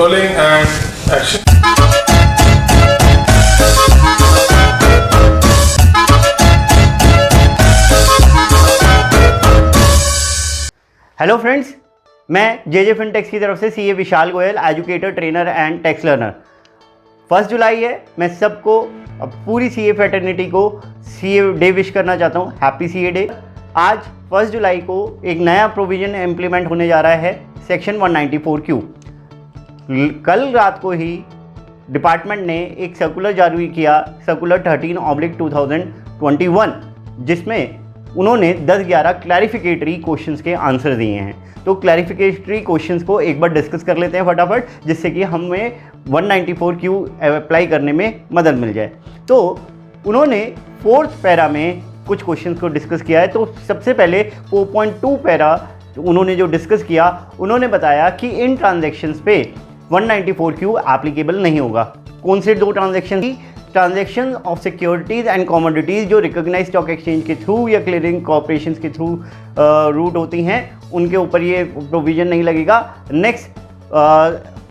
Rolling and action. Hello friends, मैं जे फिनटेक्स की तरफ से CA Vishal Goyal, educator, trainer and tax learner. 1 जुलाई है, मैं सबको पूरी सीए फ्रेटर्निटी को सीए डे विश करना चाहता हूँ। Happy CA day. आज 1 जुलाई को एक नया प्रोविज़न इम्प्लीमेंट होने जा रहा है, सेक्शन 194Q। कल रात को ही डिपार्टमेंट ने एक सर्कुलर जारी किया, सर्कुलर 13/2021, जिसमें उन्होंने 10-11 क्लैरिफिकेटरी क्वेश्चंस के आंसर दिए हैं। तो क्लैरिफिकेटरी क्वेश्चंस को एक बार डिस्कस कर लेते हैं फटाफट, जिससे कि हमें 194Q अप्लाई करने में मदद मिल जाए। तो उन्होंने 4th पैरा में कुछ क्वेश्चंस को डिस्कस किया है। तो सबसे पहले 4.2 पैरा उन्होंने जो डिस्कस किया, उन्होंने बताया कि इन ट्रांजेक्शन्स पे 194Q एप्लीकेबल नहीं होगा। कौन से 2 ट्रांजेक्शन की? Transaction of securities and commodities जो रिकॉग्नाइज स्टॉक एक्सचेंज के थ्रू या क्लियरिंग कॉर्पोरेशन के थ्रू रूट होती हैं, उनके ऊपर ये प्रोविज़न नहीं लगेगा। Next,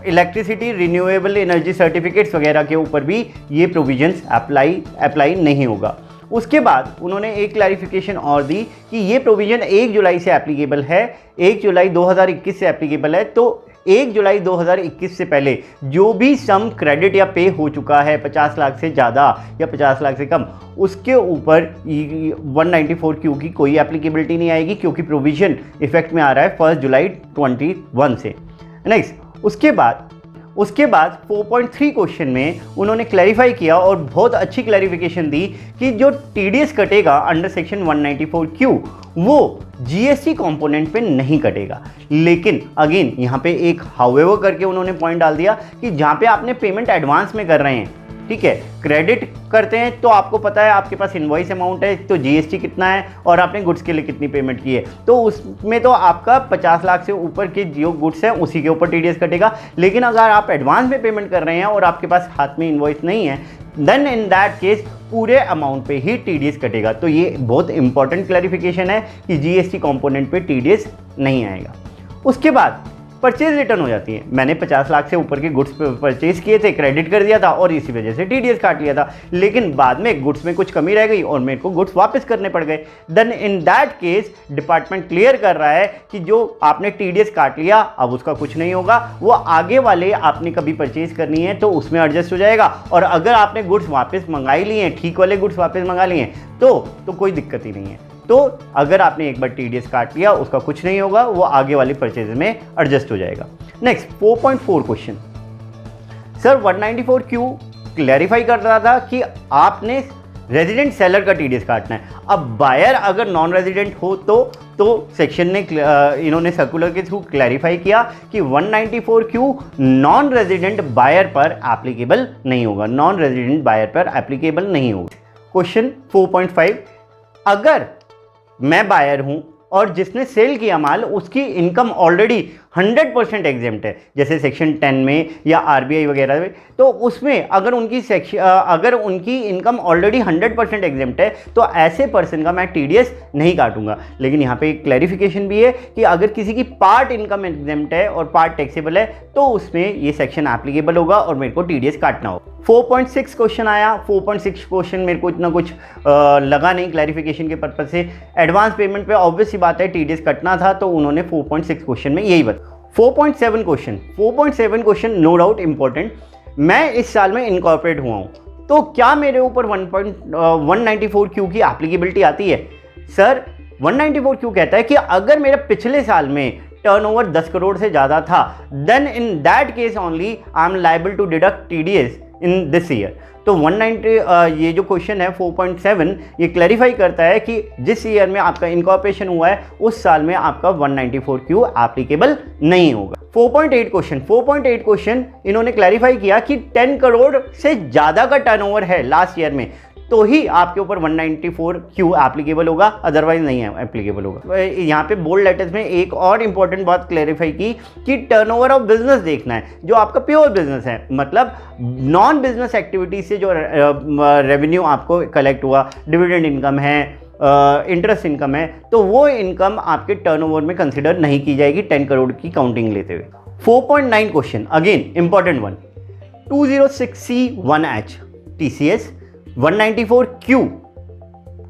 electricity, renewable energy certificates वगैरह के ऊपर भी ये प्रोविजंस अप्लाई नहीं होगा। उसके बाद उन्होंने एक क्लैरिफिकेशन और दी कि ये प्रोविज़न 1 जुलाई से एप्लीकेबल है, 1 जुलाई 2021 से एप्लीकेबल है। तो 1 जुलाई 2021 से पहले जो भी सम क्रेडिट या पे हो चुका है 50 लाख से ज़्यादा या 50 लाख से कम, उसके ऊपर 194Q की कोई एप्लीकेबिलिटी नहीं आएगी, क्योंकि प्रोविज़न इफेक्ट में आ रहा है 1 जुलाई 21 से। नेक्स्ट, उसके बाद 4.3 क्वेश्चन में उन्होंने क्लैरिफाई किया और बहुत अच्छी क्लैरिफिकेशन दी कि जो टीडीएस कटेगा अंडर सेक्शन 194Q वो जीएसटी कंपोनेंट पे नहीं कटेगा। लेकिन अगेन यहाँ पे एक हाउएवर करके उन्होंने पॉइंट डाल दिया कि जहाँ पे आपने पेमेंट एडवांस में कर रहे हैं, ठीक है, क्रेडिट करते हैं तो आपको पता है आपके पास इनवॉइस अमाउंट है, तो जीएसटी कितना है और आपने गुड्स के लिए कितनी पेमेंट की है, तो उसमें तो आपका 50 लाख से ऊपर के जो गुड्स हैं उसी के ऊपर टीडीएस कटेगा। लेकिन अगर आप एडवांस में पेमेंट कर रहे हैं और आपके पास हाथ में इनवॉइस नहीं है, देन इन दैट केस पूरे अमाउंट पे ही टीडीएस कटेगा। तो ये बहुत इंपॉर्टेंट क्लैरिफिकेशन है कि जीएसटी कंपोनेंट पे टीडीएस नहीं आएगा। उसके बाद परचेज रिटर्न हो जाती है। मैंने 50 लाख से ऊपर के गुड्स परचेज किए थे, क्रेडिट कर दिया था और इसी वजह से टीडीएस काट लिया था, लेकिन बाद में गुड्स में कुछ कमी रह गई और मेरे को गुड्स वापस करने पड़ गए। Then in that case department clear कर रहा है कि जो आपने टीडीएस काट लिया अब उसका कुछ नहीं होगा, वो आगे वाले आपने कभी परचेज करनी है तो उसमें एडजस्ट हो जाएगा। और अगर आपने गुड्स वापस मंगा ही लिए हैं, ठीक वाले गुड्स वापस मंगा लिए हैं, तो कोई दिक्कत ही नहीं है। तो अगर आपने एक बार टीडीएस काट लिया उसका कुछ नहीं होगा, वो आगे वाली परचेज में एडजस्ट हो जाएगा। Next 4.4 question, sir 194Q clarify कर रहा था कि आपने रेजिडेंट सेलर का टीडीएस काटना है। अब बायर अगर नॉन रेजिडेंट हो तो सेक्शन ने इन्होंने सर्कुलर के थ्रू क्लैरिफाई किया कि 194Q नॉन रेजिडेंट बायर पर एप्लीकेबल नहीं होगा, नॉन रेजिडेंट बायर पर एप्लीकेबल नहीं होगा। क्वेश्चन 4.5, अगर मैं बायर हूं और जिसने सेल किया माल उसकी इनकम ऑलरेडी 100% एग्जेम्प्ट है, जैसे सेक्शन 10 में या आरबीआई वगैरह में, तो उसमें अगर उनकी इनकम ऑलरेडी 100% एग्जेम्प्ट है तो ऐसे पर्सन का मैं टीडीएस नहीं काटूंगा। लेकिन यहाँ पे एक क्लैरिफिकेशन भी है कि अगर किसी की पार्ट इनकम एग्जेम्प्ट है और पार्ट टैक्सेबल है तो उसमें ये सेक्शन एप्लीकेबल होगा और मेरे को टीडीएस काटना होगा। 4.6 क्वेश्चन आया। 4.6 क्वेश्चन मेरे को इतना कुछ लगा नहीं क्लैरिफिकेशन के पर्पज से। एडवांस पेमेंट पे ऑब्वियस सी बात है टीडीएस कटना था, तो उन्होंने 4.6 क्वेश्चन में यही बता। 4.7 क्वेश्चन नो डाउट इंपॉर्टेंट। मैं इस साल में इनकॉर्पोरेट हुआ हूँ, तो क्या मेरे ऊपर 194Q की एप्लीकेबिलिटी आती है? सर 194Q कहता है कि अगर मेरा पिछले साल में टर्नओवर 10 करोड़ से ज़्यादा था, then in that case only I am liable to deduct TDS in this year. तो 190 ये जो क्वेश्चन है 4.7 ये क्लैरिफाई करता है कि जिस ईयर में आपका इनकॉर्पोरेशन हुआ है उस साल में आपका 194Q एप्लीकेबल नहीं होगा। 4.8 क्वेश्चन इन्होंने क्लैरिफाई किया कि 10 करोड़ से ज़्यादा का टर्नओवर है लास्ट ईयर में तो ही आपके ऊपर 194Q एप्लीकेबल होगा, अदरवाइज नहीं है एप्लीकेबल होगा। यहाँ पे बोल्ड लेटर्स में एक और इंपॉर्टेंट बात क्लैरिफाई की कि टर्नओवर ऑफ बिजनेस देखना है, जो आपका प्योर बिजनेस है, मतलब नॉन बिजनेस एक्टिविटी से जो रेवेन्यू आपको कलेक्ट हुआ, डिविडेंड इनकम है, इंटरेस्ट इनकम है, तो वो इनकम आपके टर्नओवर में कंसिडर नहीं की जाएगी 10 करोड़ की काउंटिंग लेते हुए। 4.9 question, again important one, 206C1H TCS, 194Q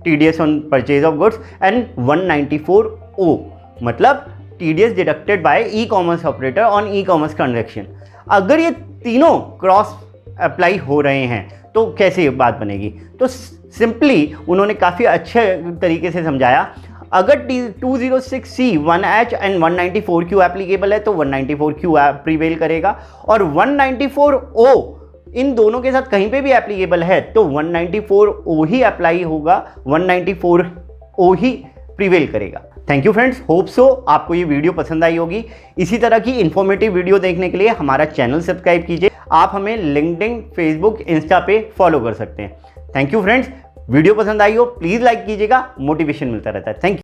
TDS on purchase of goods and 194O मतलब TDS deducted by e-commerce operator on e-commerce transaction। अगर ये तीनों क्रॉस अप्लाई हो रहे हैं तो कैसे ये बात बनेगी? तो सिंपली उन्होंने काफ़ी अच्छे तरीके से समझाया। अगर 206C1H एंड 194Q एप्लीकेबल है तो 194Q प्रीवेल करेगा, और 194O इन दोनों के साथ कहीं पे भी एप्लीकेबल है तो 194O ही अप्लाई होगा, 194O ही प्रीवेल करेगा। Thank you friends, hope so आपको ये वीडियो पसंद आई होगी। इसी तरह की इंफॉर्मेटिव वीडियो देखने के लिए हमारा चैनल सब्सक्राइब कीजिए। आप हमें लिंक्डइन, फेसबुक, इंस्टा पे फॉलो कर सकते हैं। थैंक यू फ्रेंड्स, वीडियो पसंद आई हो प्लीज़ लाइक कीजिएगा, मोटिवेशन मिलता रहता है। Thank you.